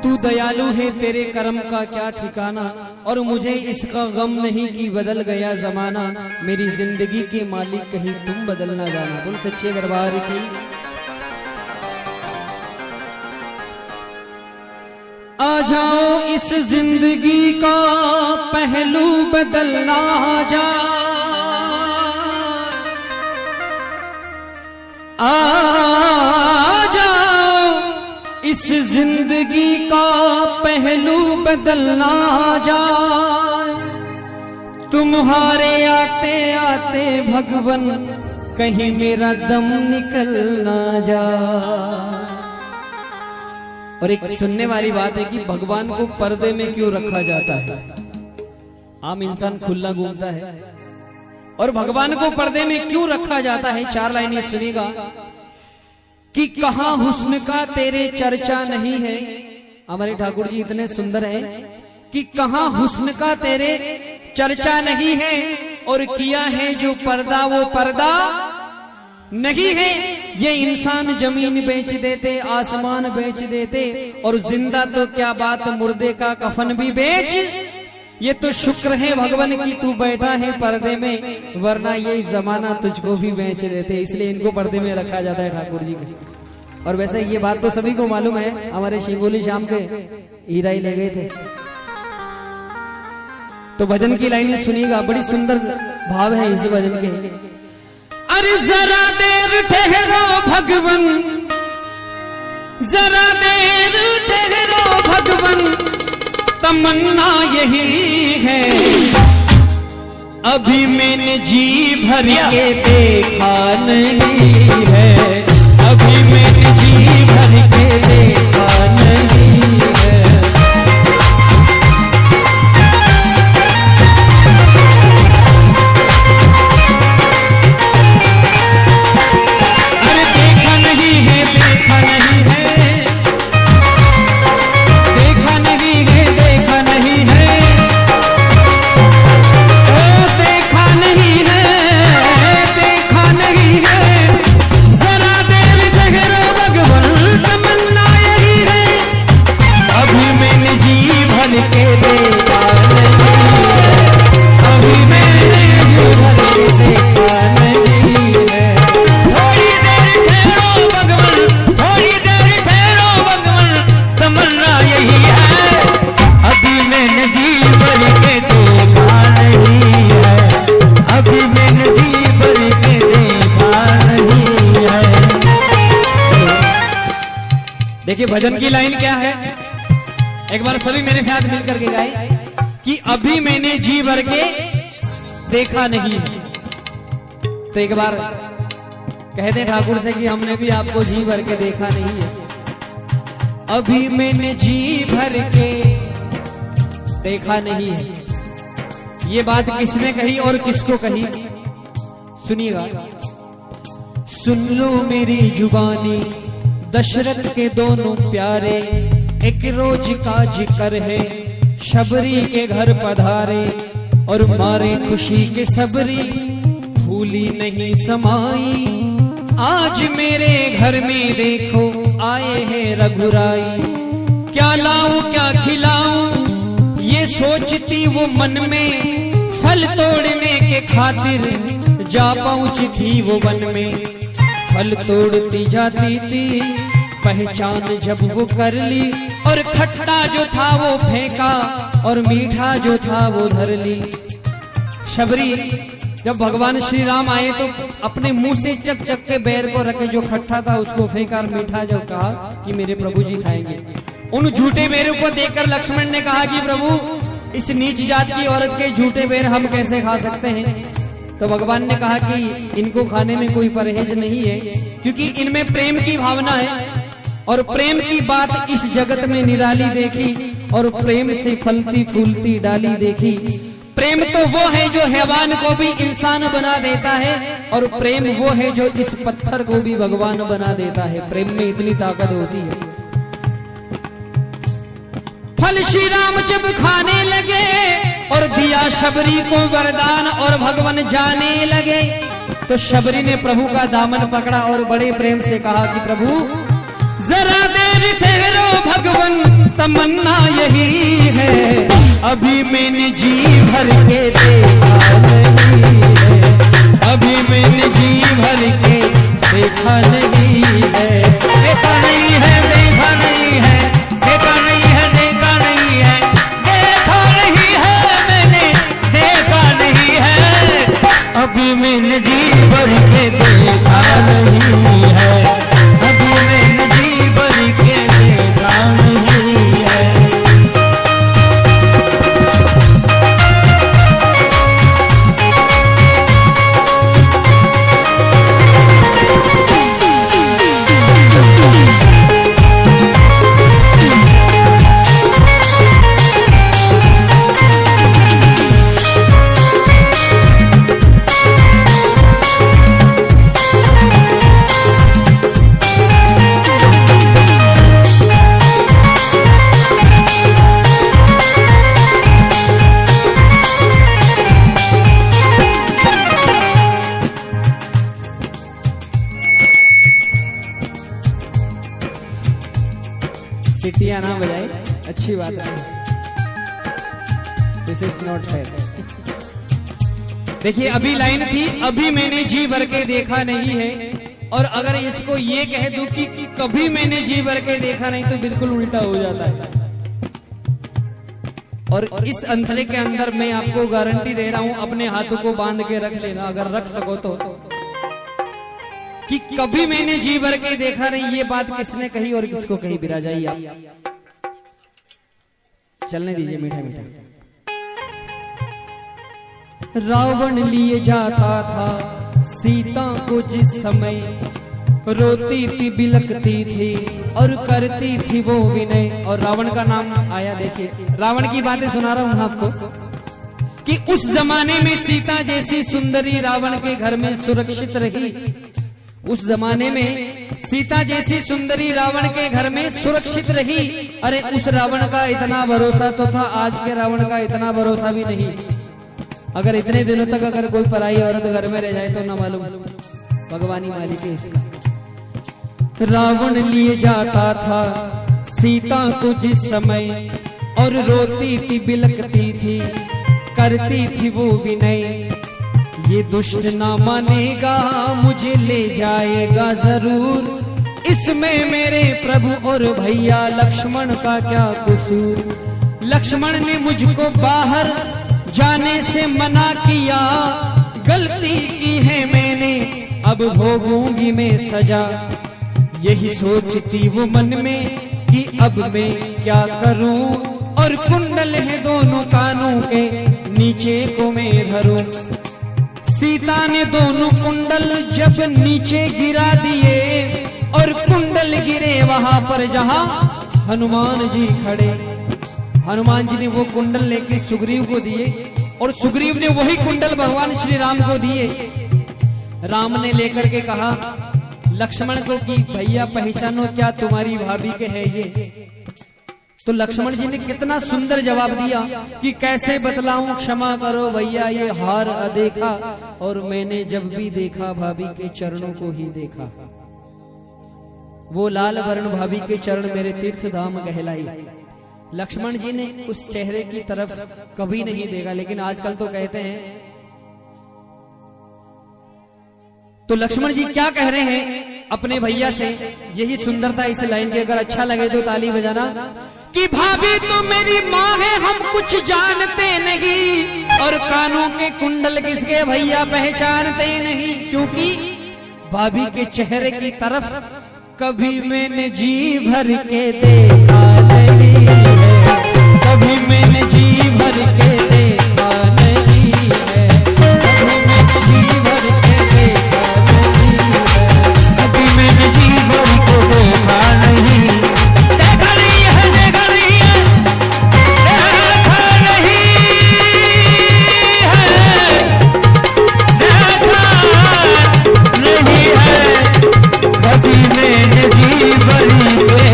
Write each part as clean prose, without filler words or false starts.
तू दयालु है तेरे कर्म का क्या ठिकाना, और मुझे इसका गम नहीं कि बदल गया जमाना, मेरी जिंदगी के मालिक कहीं तुम बदल ना जाना। बोल सच्चे दरबार की। आ जाओ इस जिंदगी का पहलू बदलना जा, आ जाओ इस जिंदगी का पहलू बदलना जाए, तुम्हारे आते आते भगवन कहीं मेरा दम निकल ना जाए। और एक सुनने वाली बात है कि भगवान को पर्दे में क्यों रखा जाता है। आम इंसान खुला घूमता है और भगवान को पर्दे में क्यों रखा जाता है। 4 लाइनें सुनिएगा कि कहां हुस्न का तेरे चर्चा नहीं है। हमारे ठाकुर जी इतने सुंदर हैं कि कहां हुस्न का तेरे चर्चा नहीं है, और किया है जो पर्दा वो पर्दा नहीं है। ये इंसान जमीन बेच देते, आसमान बेच देते, और जिंदा तो क्या बात मुर्दे का कफन भी बेच। ये तो शुक्र है भगवान की तू बैठा है पर्दे में, वरना ये जमाना तुझको भी बेच देते। इसलिए इनको पर्दे में रखा जाता है ठाकुर जी को। और वैसे ये बात तो सभी को मालूम है, हमारे शिंगोली शाम के हीरा ही ले गए थे। तो भजन की लाइनें सुनिएगा, बड़ी सुंदर भाव है इस भजन के। अरे जरा देर ठहरो भगवन, जरा देर ठहरो भगवन, तमन्ना यही है, अभी मैंने जी भर के देखा नहीं है, अभी मैंने जी भर के देखा नहीं है। देखिए भजन की लाइन क्या है, एक बार सभी मेरे साथ मिलकर के गाए कि अभी मैंने जी भर के देखा नहीं है। तो एक बार कहते ठाकुर से कि हमने भी आपको जी भर के देखा नहीं है। अभी मैंने जी भर के देखा नहीं है। ये बात किसने कही और किसको कही, सुनिएगा। सुन लो मेरी जुबानी, दशरथ के दोनों प्यारे, एक रोज का जिक्र है, शबरी के घर पधारे, और मारे खुशी के सबरी, भूली नहीं समाई, आज मेरे घर में देखो आए हैं रघुराई। क्या लाऊं क्या खिलाऊं ये सोचती वो मन में, फल तोड़ने के खातिर जा पहुंची थी वो वन में। फल तोड़ती जाती थी पहचान जब वो कर ली, और खट्टा जो था वो फेंका और मीठा जो था वो धर ली। शबरी जब भगवान श्री राम आए तो अपने मुंह से चक चक के बैर को रखे, जो खट्टा था उसको फेंका और मीठा जो कहा कि मेरे प्रभु जी खाएंगे। उन झूठे बेरों को देखकर लक्ष्मण ने कहा कि प्रभु इस नीच जात की औरत के झूठे बेर हम कैसे खा सकते हैं। तो भगवान ने कहा कि इनको खाने में कोई परहेज नहीं है, क्योंकि इनमें प्रेम की भावना है, और प्रेम की बात इस जगत में निराली देखी, और प्रेम से फलती फूलती डाली देखी। प्रेम तो वो है जो हैवान को भी इंसान बना देता है, और प्रेम वो है जो इस पत्थर को भी भगवान बना देता है। प्रेम में इतनी ताकत होती है। फल श्री राम जब खाने लगे और दिया शबरी को वरदान, और भगवान जाने लगे, तो शबरी ने प्रभु का दामन पकड़ा और बड़े प्रेम से कहा कि प्रभु जरा देर ठहरो भगवान, तमन्ना यही है, अभी मैंने जी भर के देखा नहीं है, अभी मैंने जी भर के देखा नहीं है, देखा नहीं है, देखा नहीं है, देखा नहीं है, देखा नहीं है, देखा नहीं है, मैंने देखा नहीं है, अभी मैंने जी भर के देखा नहीं है, अभी मैंने जी भर के देखा नहीं है। सिटियां ना बजाए, अच्छी बात है, दिस इज नॉट फेयर। देखिए अभी लाइन थी, अभी मैंने जी भर के देखा नहीं है, और अगर इसको ये कह दूं कि कभी मैंने जी भर के देखा नहीं, तो बिल्कुल उल्टा हो जाता है। और इस अंतरे के अंदर मैं आपको गारंटी दे रहा हूं, अपने हाथों को बांध के रख लेना, अगर रख सको तो, कि कभी मैंने जी भर के देखा नहीं। ये बात किसने कही और किसको कही, बिराजाई आप चलने दीजिए मीठा मीठा। रावण लिए जाता था सीता को जिस समय, रोती थी बिलकती थी और करती थी वो विनय। और रावण का नाम आया, देखिए रावण की बातें सुना रहा हूं आपको, कि उस जमाने में सीता जैसी सुंदरी रावण के घर में सुरक्षित रही। उस जमाने में सीता जैसी सुंदरी रावण के घर में सुरक्षित रही। अरे उस रावण का इतना भरोसा तो था, आज के रावण का इतना भरोसा भी नहीं। अगर इतने दिनों तक अगर कोई पराई औरत घर में रह जाए तो ना मालूम भगवानी मालिक है इसका। रावण लिए जाता था सीता को जिस समय, और रोती थी बिलकती थी करती थी वो विनय। ये दुष्ट ना मानेगा मुझे ले जाएगा जरूर, इसमें मेरे प्रभु और भैया लक्ष्मण का क्या कसूर। लक्ष्मण ने मुझको बाहर जाने से मना किया, गलती की है मैंने अब भोगूंगी मैं सजा। यही सोचती वो मन में कि अब मैं क्या करूं, और कुंडल है दोनों कानों के नीचे को मैं धरूं। सीता ने दोनों कुंडल जब नीचे गिरा दिए, और कुंडल गिरे वहां पर जहां हनुमान जी खड़े। हनुमान जी ने वो कुंडल लेके सुग्रीव को दिए, और सुग्रीव ने वही कुंडल भगवान श्री राम को दिए। राम ने लेकर के कहा लक्ष्मण को कि भैया पहचानो क्या तुम्हारी भाभी के है ये। तो लक्ष्मण जी ने कितना सुंदर जवाब दिया कि कैसे बतलाऊं, क्षमा करो भैया ये हार अदेखा, और मैंने जब भी देखा भाभी के चरणों को ही देखा। वो लाल वर्ण भाभी के चरण मेरे तीर्थ धाम कहलाई। लक्ष्मण जी ने उस चेहरे की तरफ कभी नहीं देखा, लेकिन आजकल तो कहते हैं। तो लक्ष्मण जी क्या कह रहे हैं अपने भैया से, यही सुंदरता इस लाइन की। अगर अच्छा लगे तो ताली बजाना। कि भाभी तो मेरी माँ है, हम कुछ जानते नहीं, और कानों के कुंडल किसके भैया पहचानते नहीं। क्योंकि भाभी के चेहरे की तरफ कभी मैंने जी भर के देखा नहीं है, कभी मैंने जी भर के देखा नहीं है, कभी मैंने जी भर के देखा नहीं है, कभी मैंने जी भर के देखा नहीं। देखा नहीं है, देखा नहीं है, देखा नहीं है, देखा नहीं है, कभी मैंने जी भर के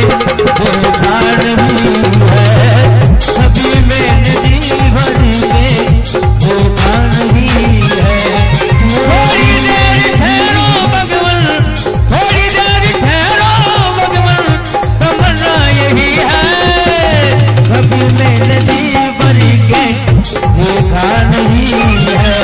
देखा नहीं है, कभी देखा नहीं है।